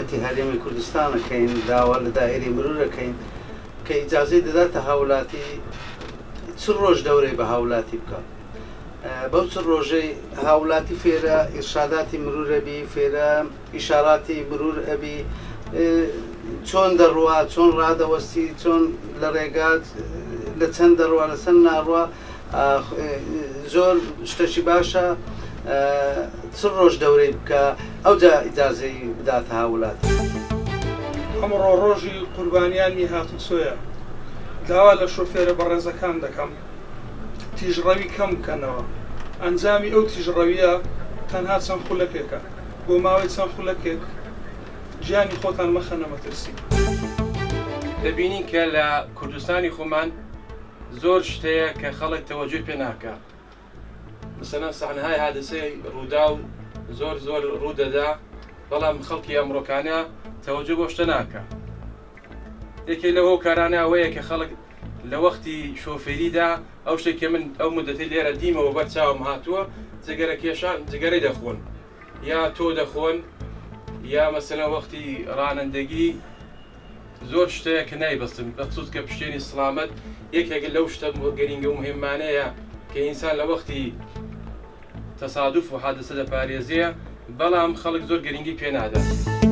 حکوومەتی هەرێمی کوردستانەکەین داوا لە دائیری مرورەکەین کە ئیجازەی دەداتە هاوڵاتی چ ڕۆژ دەورەی بە هاوڵاتی بکە بەو چ ڕۆژەی هاوڵاتی فێرە ئیرشاداتی مرورەبی فێرە ئیشاراتی مرور ئەبی چۆن دەڕوە چۆن ڕادەوەستی چۆن لە ڕێگات لە چەند دەڕوە لە چەند ناڕوە زۆر شتەشی باشە چ ڕۆژ دەورەی بکە ئەوجا ئیجازەی بداتە هاوڵاتی. ئەمڕۆ ڕۆژی قوربانیانی هاتوچۆیە داوا لە شۆفێرە بەڕێزەکان دەکەم تیژڕەوی کەم بکەنەوە ئەنجامی ئەو تیژڕەویە تەنها چەند خولەکێکە بۆ ماوەی چەند خولەکێک گیانی خۆتان مەخەنە مەترسی. دەبینین کە لە کوردستانی خۆمان زۆر شتەیە کە خەڵک تەوەجوی پێ ناکە مثلەن سەحنەهای حادسەی ڕوودا و زۆر ڕوودەدا بەڵام خەڵکی ئەمڕۆکانە تەوەجو بۆ شتە ناکە. یەکێک لە هۆکارانە ئەوەیە کە خەڵک لە وەختی شۆفێریدا ئەو شتێکی من ئەو مدەتی لێرە دیمەوە بەرچاوم هاتووە جگەرە کێشان جگەرەی دەخۆن یا تۆ دەخۆن یا مەسەلەن وەختی ڕانندگی زۆر شتەیە کە نایبەستن بەخصوص کە پشتێنی سڵامەت یەکێک لەو شتە گەرینگە و مهمانەیە کە ئینسان لە وەختی تەسادوف و حادسە دەپارێزیە بەڵام خەڵک زۆر گەرینگی پێ نادات.